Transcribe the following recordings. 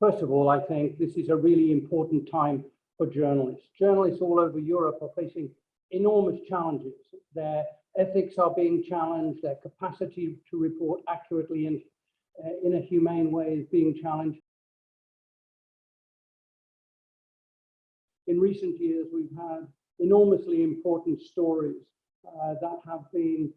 First of all, I think this is a really important time for journalists. Journalists all over Europe are facing enormous challenges. Their ethics are being challenged, their capacity to report accurately and in a humane way is being challenged. In recent years, we've had enormously important stories that have been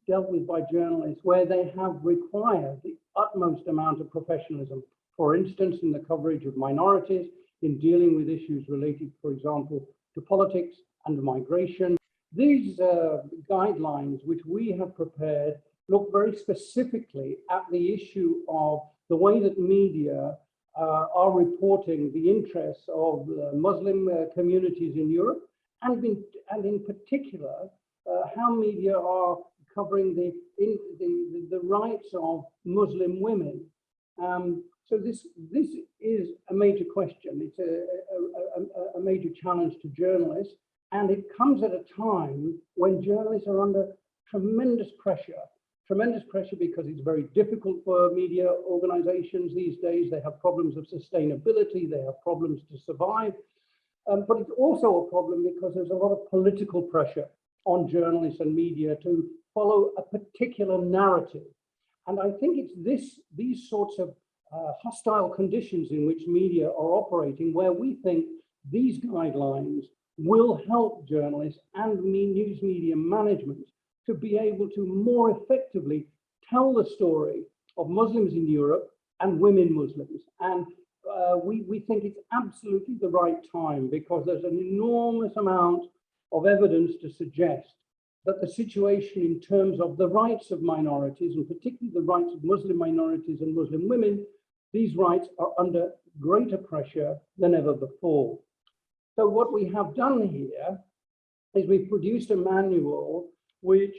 dealt with by journalists where they have required the utmost amount of professionalism. For instance, in the coverage of minorities, in dealing with issues related, for example, to politics and migration. These guidelines, which we have prepared, look very specifically at the issue of the way that media are reporting the interests of Muslim communities in Europe, and in particular, how media are covering the rights of Muslim women. So this is a major question. It's a major challenge to journalists, and it comes at a time when journalists are under tremendous pressure because it's very difficult for media organizations these days. They have problems of sustainability, they have problems to survive, but it's also a problem because there's a lot of political pressure on journalists and media to follow a particular narrative. And I think it's these sorts of hostile conditions in which media are operating where we think these guidelines will help journalists and news media management to be able to more effectively tell the story of Muslims in Europe and women Muslims. And we think it's absolutely the right time because there's an enormous amount of evidence to suggest that the situation in terms of the rights of minorities, and particularly the rights of Muslim minorities and Muslim women, these rights are under greater pressure than ever before. So what we have done here is we've produced a manual which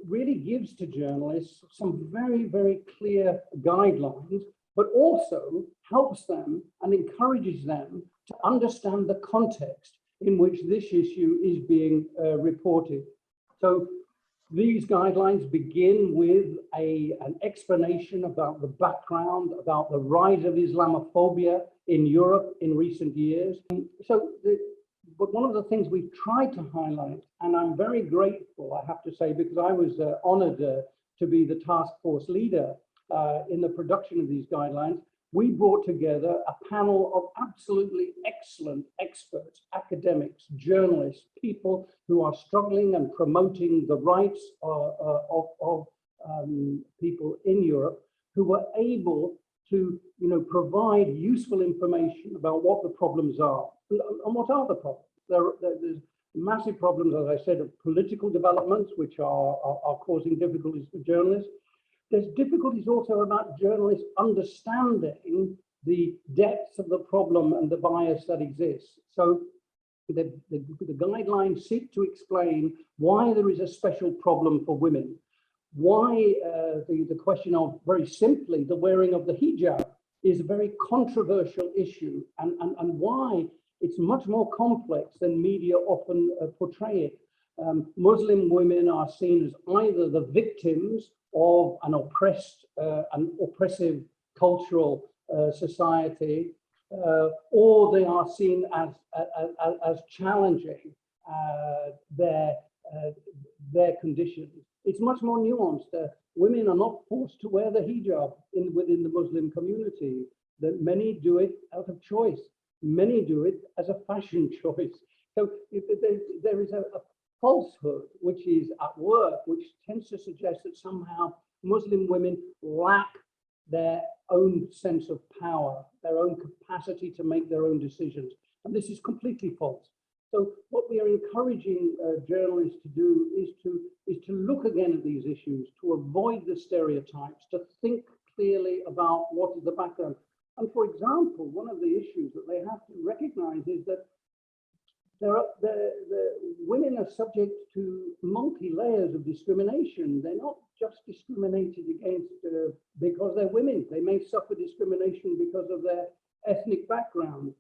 really gives to journalists some very, very clear guidelines, but also helps them and encourages them to understand the context in which this issue is being reported. So these guidelines begin with an explanation about the background, about the rise of Islamophobia in Europe in recent years. But one of the things we've tried to highlight, and I'm very grateful, I have to say, because I was honored to be the task force leader in the production of these guidelines, we brought together a panel of absolutely excellent experts, academics, journalists, people who are struggling and promoting the rights of people in Europe, who were able to provide useful information about what the problems are. And what are the problems? There's massive problems, as I said, of political developments, which are causing difficulties for journalists. There's difficulties also about journalists understanding the depths of the problem and the bias that exists. So the guidelines seek to explain why there is a special problem for women, why the question of, very simply, the wearing of the hijab is a very controversial issue, and why it's much more complex than media often portray it. Muslim women are seen as either the victims of an oppressive cultural society, or they are seen as challenging their conditions. It's much more nuanced. Women are not forced to wear the hijab within the Muslim community. That many do it out of choice. Many do it as a fashion choice. So there is a falsehood which is at work, which tends to suggest that somehow Muslim women lack their own sense of power, their own capacity to make their own decisions. And this is completely false. So what we are encouraging journalists to do is to look again at these issues, to avoid the stereotypes, to think clearly about what is the background. And for example, one of the issues that they have to recognize is that the women are subject to multi-layers of discrimination. They're not just discriminated against because they're women. They may suffer discrimination because of their ethnic background.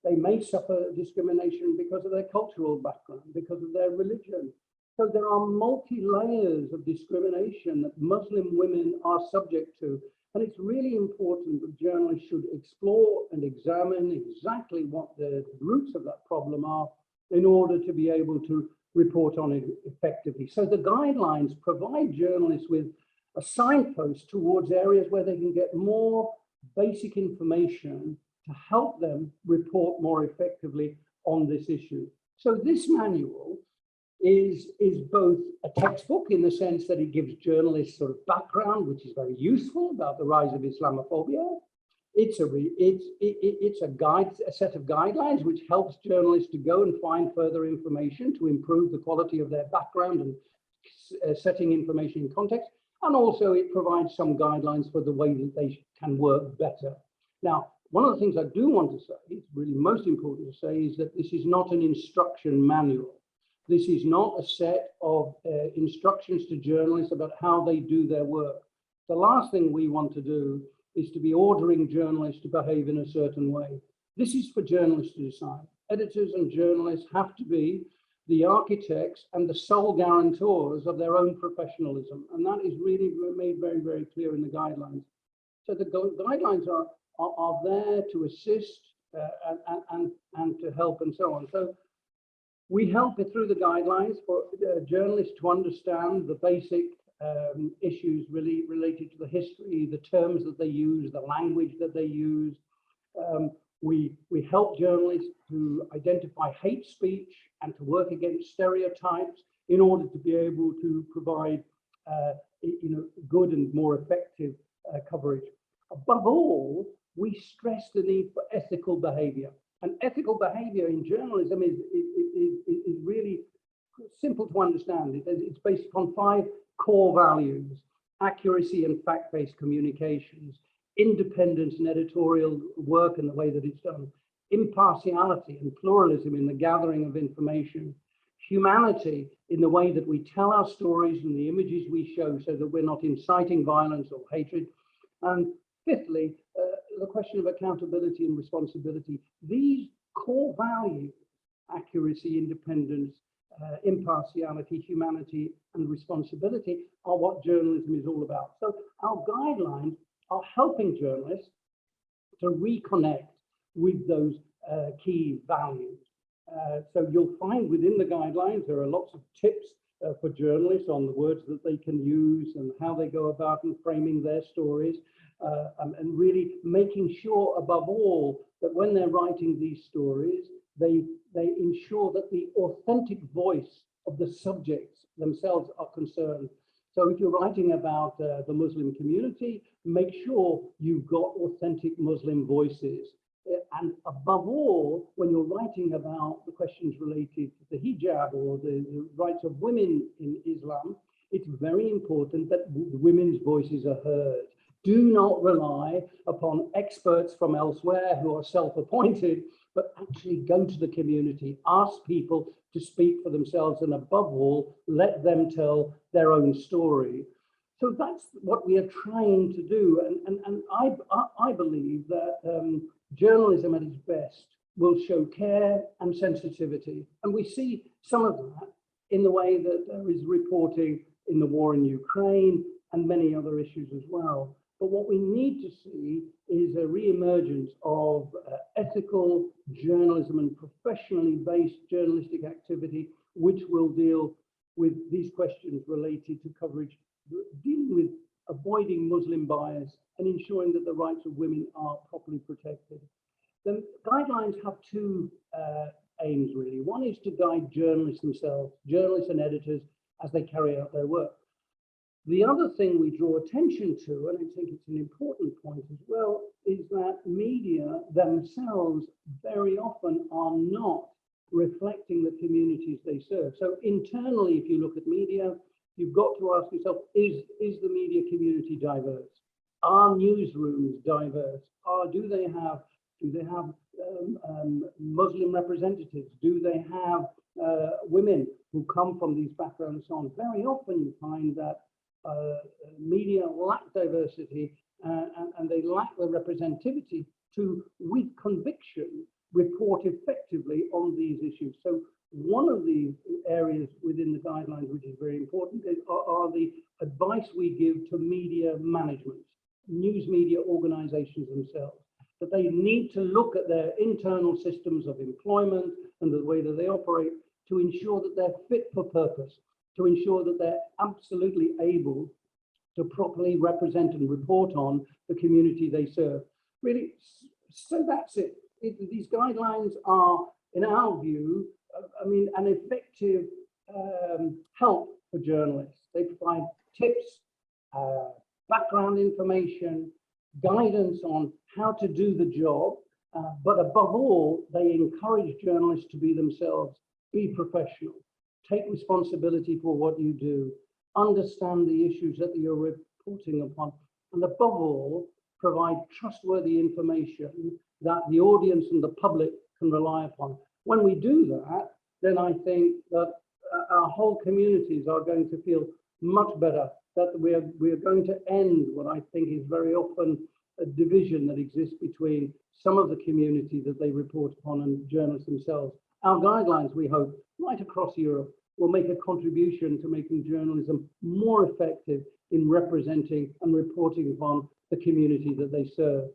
They may suffer discrimination because of their cultural background, because of their religion. So there are multi-layers of discrimination that Muslim women are subject to. And it's really important that journalists should explore and examine exactly what the roots of that problem are in order to be able to report on it effectively. So the guidelines provide journalists with a signpost towards areas where they can get more basic information to help them report more effectively on this issue. So this manual is both a textbook in the sense that it gives journalists sort of background, which is very useful about the rise of Islamophobia. It's a set of guidelines which helps journalists to go and find further information to improve the quality of their background and setting information in context. And also it provides some guidelines for the way that they can work better. Now, one of the things I do want to say, it's really most important to say, is that this is not an instruction manual. This is not a set of instructions to journalists about how they do their work. The last thing we want to do is to be ordering journalists to behave in a certain way. This is for journalists to decide. Editors and journalists have to be the architects and the sole guarantors of their own professionalism. And that is really made very, very clear in the guidelines. So the guidelines are there to assist and to help and so on. So we help it through the guidelines for journalists to understand the basic issues really related to the history, the terms that they use, the language that they use. We help journalists to identify hate speech and to work against stereotypes in order to be able to provide good and more effective coverage. Above all, we stress the need for ethical behavior. And ethical behavior in journalism is really simple to understand. It's based upon 5 core values: accuracy and fact-based communications, independence in editorial work and the way that it's done, impartiality and pluralism in the gathering of information, humanity in the way that we tell our stories and the images we show so that we're not inciting violence or hatred, and fifthly, the question of accountability and responsibility. These core values, accuracy, independence, impartiality, humanity, and responsibility, are what journalism is all about. So our guidelines are helping journalists to reconnect with those key values. So you'll find within the guidelines, there are lots of tips for journalists on the words that they can use and how they go about and framing their stories. And really making sure, above all, that when they're writing these stories, they ensure that the authentic voice of the subjects themselves are concerned. So if you're writing about the Muslim community, make sure you've got authentic Muslim voices. And above all, when you're writing about the questions related to the hijab or the rights of women in Islam, it's very important that women's voices are heard. Do not rely upon experts from elsewhere who are self-appointed, but actually go to the community, ask people to speak for themselves, and above all, let them tell their own story. So that's what we are trying to do. And I believe that journalism at its best will show care and sensitivity. And we see some of that in the way that there is reporting in the war in Ukraine and many other issues as well. But what we need to see is a re-emergence of ethical journalism and professionally based journalistic activity, which will deal with these questions related to coverage, dealing with avoiding Muslim bias and ensuring that the rights of women are properly protected. The guidelines have 2 aims, really. One is to guide journalists themselves, journalists and editors, as they carry out their work. The other thing we draw attention to, and I think it's an important point as well, is that media themselves very often are not reflecting the communities they serve. So internally, if you look at media, you've got to ask yourself, is the media community diverse? Are newsrooms diverse? Do they have Muslim representatives? Do they have women who come from these backgrounds and so on? Very often you find that media lack diversity and they lack the representativity to, with conviction, report effectively on these issues. So One of the areas within the guidelines which is very important are the advice we give to media management, news media organizations themselves, that they need to look at their internal systems of employment and the way that they operate to ensure that they're fit for purpose, to ensure that they're absolutely able to properly represent and report on the community they serve. Really, so that's it. These guidelines are, in our view, an effective help for journalists. They provide tips, background information, guidance on how to do the job, but above all, they encourage journalists to be themselves, be professional, take responsibility for what you do, understand the issues that you're reporting upon, and above all, provide trustworthy information that the audience and the public can rely upon. When we do that, then I think that our whole communities are going to feel much better, that we are going to end what I think is very often a division that exists between some of the community that they report upon and journalists themselves. Our guidelines, we hope, right across Europe, will make a contribution to making journalism more effective in representing and reporting upon the community that they serve.